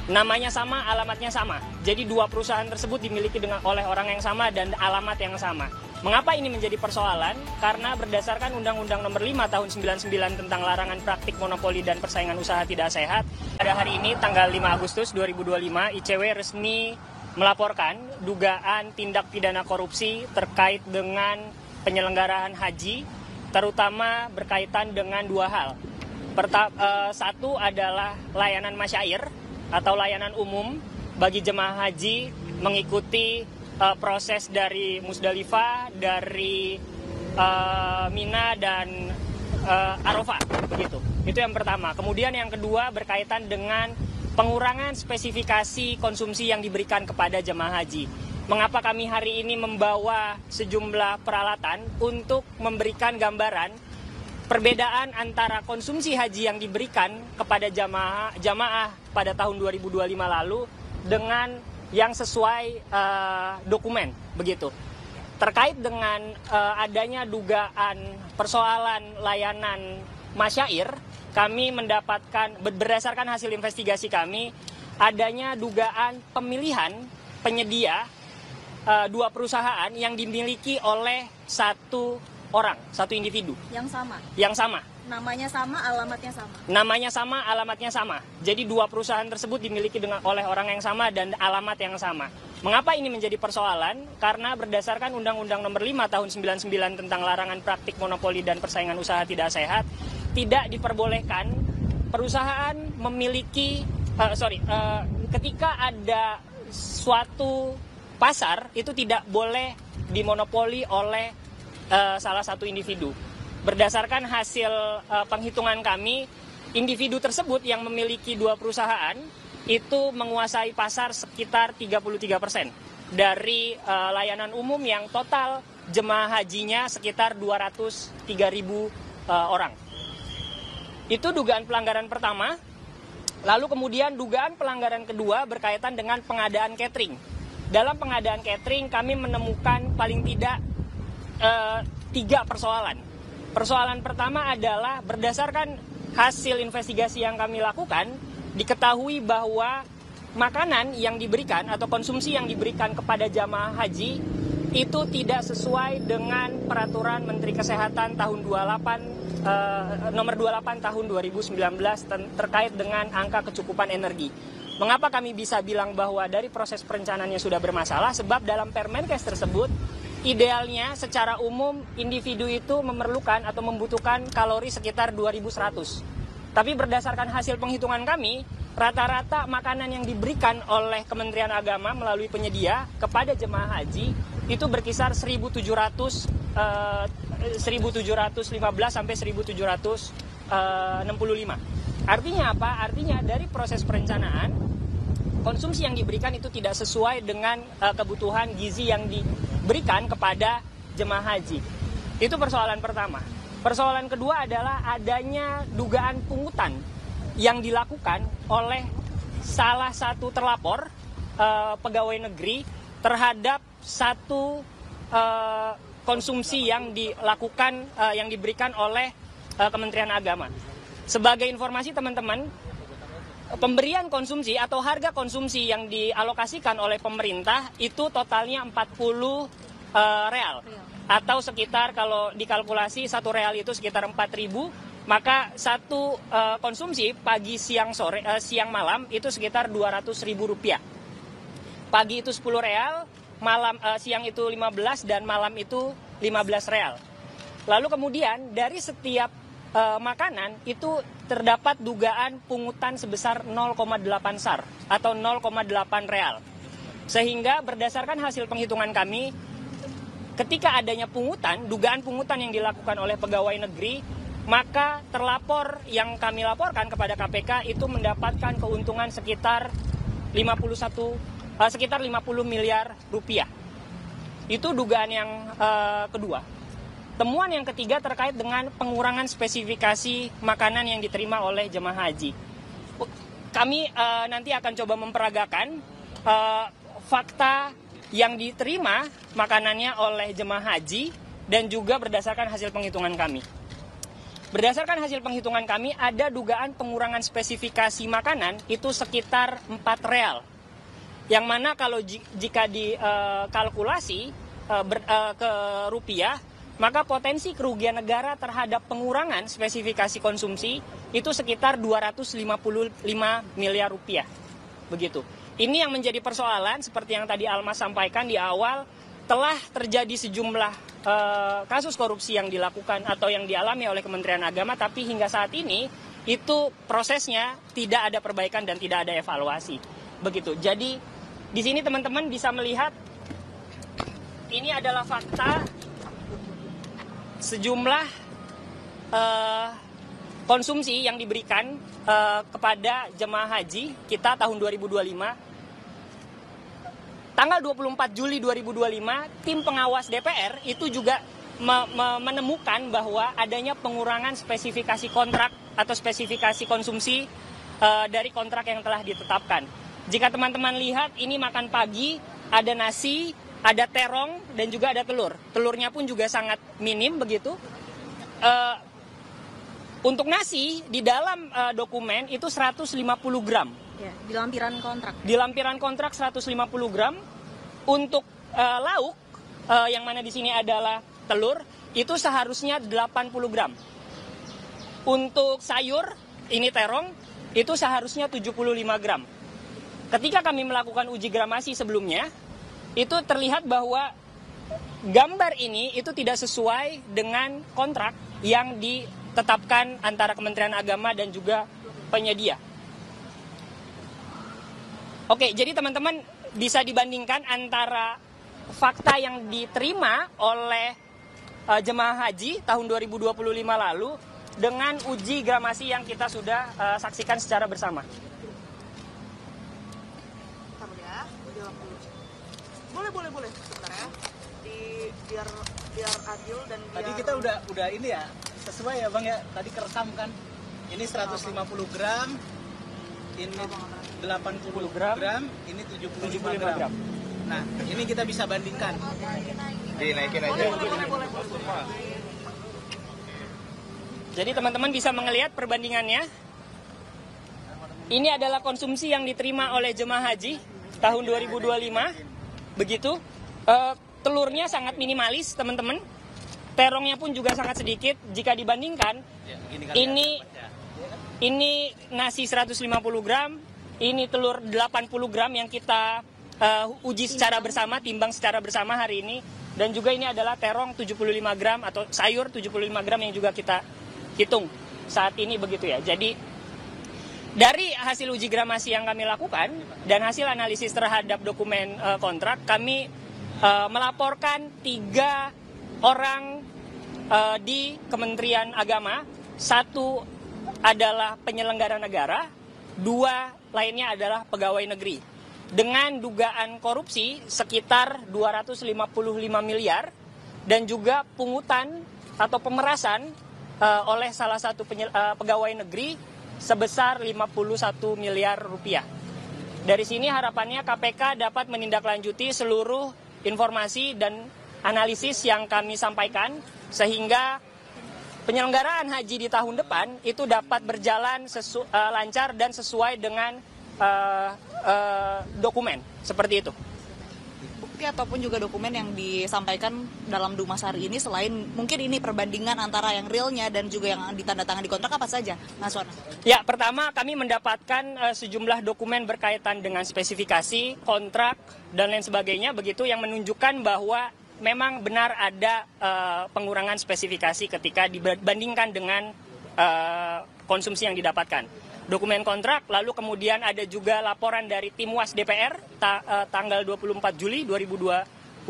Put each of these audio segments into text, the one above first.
Namanya sama, alamatnya sama. Jadi dua perusahaan tersebut dimiliki oleh orang yang sama dan alamat yang sama. Mengapa ini menjadi persoalan? Karena berdasarkan Undang-Undang Nomor 5 Tahun 99 tentang larangan praktik monopoli dan persaingan usaha tidak sehat, pada hari ini tanggal 5 Agustus 2025, ICW resmi melaporkan dugaan tindak pidana korupsi terkait dengan penyelenggaraan haji, terutama berkaitan dengan dua hal. Satu adalah layanan masyair atau layanan umum bagi jemaah haji mengikuti proses dari Musdalifah, dari Mina dan Arafah, begitu. Itu yang pertama. Kemudian yang kedua berkaitan dengan pengurangan spesifikasi konsumsi yang diberikan kepada jemaah haji. Mengapa kami hari ini membawa sejumlah peralatan untuk memberikan gambaran perbedaan antara konsumsi haji yang diberikan kepada jamaah pada tahun 2025 lalu dengan yang sesuai dokumen, begitu. Terkait dengan adanya dugaan persoalan layanan masyair, kami mendapatkan berdasarkan hasil investigasi kami adanya dugaan pemilihan penyedia dua perusahaan yang dimiliki oleh satu orang, satu individu. Yang sama. Namanya sama, alamatnya sama. Namanya sama, alamatnya sama. Jadi dua perusahaan tersebut dimiliki oleh orang yang sama dan alamat yang sama. Mengapa ini menjadi persoalan? Karena berdasarkan Undang-Undang Nomor 5 Tahun 99 tentang larangan praktik monopoli dan persaingan usaha tidak sehat, tidak diperbolehkan perusahaan memiliki, ketika ada suatu pasar itu tidak boleh dimonopoli oleh salah satu individu. Berdasarkan hasil penghitungan kami, individu tersebut yang memiliki dua perusahaan itu menguasai pasar sekitar 33% dari layanan umum yang total jemaah hajinya sekitar 203.000 orang. Itu dugaan pelanggaran pertama. Lalu kemudian dugaan pelanggaran kedua berkaitan dengan pengadaan catering. Dalam pengadaan catering kami menemukan paling tidak 3 persoalan. Persoalan pertama adalah berdasarkan hasil investigasi yang kami lakukan, diketahui bahwa makanan yang diberikan atau konsumsi yang diberikan kepada jamaah haji itu tidak sesuai dengan peraturan Menteri Kesehatan tahun nomor 28 tahun 2019 terkait dengan angka kecukupan energi. Mengapa kami bisa bilang bahwa dari proses perencanaannya sudah bermasalah? Sebab dalam Permenkes tersebut, idealnya secara umum individu itu memerlukan atau membutuhkan kalori sekitar 2.100. Tapi berdasarkan hasil penghitungan kami, rata-rata makanan yang diberikan oleh Kementerian Agama melalui penyedia kepada jemaah haji itu berkisar 1.715 sampai 1.765. Artinya apa? Artinya dari proses perencanaan, konsumsi yang diberikan itu tidak sesuai dengan kebutuhan gizi yang diberikan kepada jemaah haji. Itu persoalan pertama. Persoalan kedua adalah adanya dugaan pungutan yang dilakukan oleh salah satu terlapor pegawai negeri terhadap satu konsumsi yang dilakukan yang diberikan oleh Kementerian Agama. Sebagai informasi teman-teman, pemberian konsumsi atau harga konsumsi yang dialokasikan oleh pemerintah itu totalnya 40 real. Atau sekitar kalau dikalkulasi 1 real itu sekitar 4.000, maka satu konsumsi pagi, siang, sore, siang, malam itu sekitar 200.000 rupiah. Pagi itu 10 real, siang itu 15 dan malam itu 15 real. Lalu kemudian dari setiap makanan itu terdapat dugaan pungutan sebesar 0,8 SAR atau 0,8 real. Sehingga berdasarkan hasil penghitungan kami, ketika adanya pungutan, dugaan pungutan yang dilakukan oleh pegawai negeri, maka terlapor yang kami laporkan kepada KPK itu mendapatkan keuntungan sekitar 50 miliar rupiah. Itu dugaan yang kedua. Temuan yang ketiga terkait dengan pengurangan spesifikasi makanan yang diterima oleh jemaah haji. Kami nanti akan coba memperagakan fakta yang diterima makanannya oleh jemaah haji dan juga berdasarkan hasil penghitungan kami. Berdasarkan hasil penghitungan kami, ada dugaan pengurangan spesifikasi makanan itu sekitar 4 real. Yang mana kalau jika dikalkulasi ke rupiah, maka potensi kerugian negara terhadap pengurangan spesifikasi konsumsi itu sekitar 255 miliar rupiah. Begitu. Ini yang menjadi persoalan seperti yang tadi Almas sampaikan di awal, telah terjadi sejumlah kasus korupsi yang dilakukan atau yang dialami oleh Kementerian Agama, tapi hingga saat ini itu prosesnya tidak ada perbaikan dan tidak ada evaluasi. Begitu. Jadi di sini teman-teman bisa melihat ini adalah fakta sejumlah konsumsi yang diberikan kepada jemaah haji kita tahun 2025. Tanggal 24 Juli 2025, tim pengawas DPR itu juga menemukan bahwa adanya pengurangan spesifikasi kontrak atau spesifikasi konsumsi dari kontrak yang telah ditetapkan. Jika teman-teman lihat, ini makan pagi, ada nasi, ada terong, dan juga ada telur. Telurnya pun juga sangat minim begitu. Untuk nasi, di dalam dokumen itu 150 gram. Ya, di lampiran kontrak. Di lampiran kontrak 150 gram. Untuk lauk, yang mana di sini adalah telur, itu seharusnya 80 gram. Untuk sayur, ini terong, itu seharusnya 75 gram. Ketika kami melakukan uji gramasi sebelumnya, itu terlihat bahwa gambar ini itu tidak sesuai dengan kontrak yang ditetapkan antara Kementerian Agama dan juga penyedia. Oke, jadi teman-teman bisa dibandingkan antara fakta yang diterima oleh jemaah haji tahun 2025 lalu dengan uji gramasi yang kita sudah saksikan secara bersama. Boleh sebentar ya. Biar adil dan biar... Tadi kita udah ini ya, sesuai ya Bang ya, tadi kerekam kan. Ini 150 gram, ini 80 gram, ini 75 gram. Nah, ini kita bisa bandingkan. Dinaikin aja. Boleh. Jadi teman-teman bisa melihat perbandingannya. Ini adalah konsumsi yang diterima oleh jemaah haji tahun 2025. Begitu. Telurnya sangat minimalis, teman-teman. Terongnya pun juga sangat sedikit. Jika dibandingkan, ini nasi 150 gram, ini telur 80 gram yang kita uji secara bersama, timbang secara bersama hari ini. Dan juga ini adalah terong 75 gram atau sayur 75 gram yang juga kita hitung saat ini begitu ya. Jadi dari hasil uji gramasi yang kami lakukan dan hasil analisis terhadap dokumen kontrak, kami melaporkan 3 orang di Kementerian Agama. 1 adalah penyelenggara negara, 2 lainnya adalah pegawai negeri. Dengan dugaan korupsi sekitar 255 miliar dan juga pungutan atau pemerasan oleh salah satu pegawai negeri sebesar 51 miliar rupiah. Dari sini harapannya KPK dapat menindaklanjuti seluruh informasi dan analisis yang kami sampaikan sehingga penyelenggaraan haji di tahun depan itu dapat berjalan lancar dan sesuai dengan dokumen seperti itu. Bukti ataupun juga dokumen yang disampaikan dalam Dumas hari ini, selain mungkin ini perbandingan antara yang realnya dan juga yang ditandatangani di kontrak, apa saja, Mas Wana? Ya, pertama kami mendapatkan sejumlah dokumen berkaitan dengan spesifikasi, kontrak, dan lain sebagainya, begitu yang menunjukkan bahwa memang benar ada pengurangan spesifikasi ketika dibandingkan dengan konsumsi yang didapatkan. Dokumen kontrak, lalu kemudian ada juga laporan dari tim WAS DPR tanggal 24 Juli 2025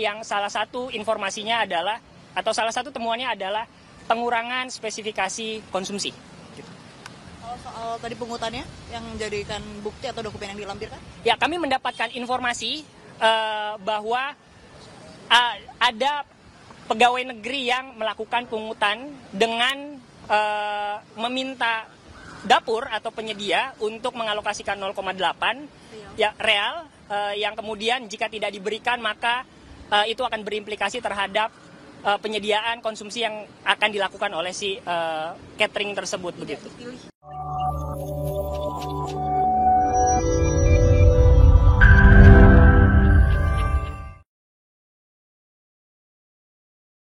yang salah satu informasinya adalah, atau salah satu temuannya adalah pengurangan spesifikasi konsumsi. Kalau soal tadi pungutannya yang menjadikan bukti atau dokumen yang dilampirkan? Ya, kami mendapatkan informasi bahwa ada pegawai negeri yang melakukan pungutan dengan meminta dapur atau penyedia untuk mengalokasikan 0,8 ya real yang kemudian jika tidak diberikan maka itu akan berimplikasi terhadap penyediaan konsumsi yang akan dilakukan oleh si catering tersebut begitu. Pilih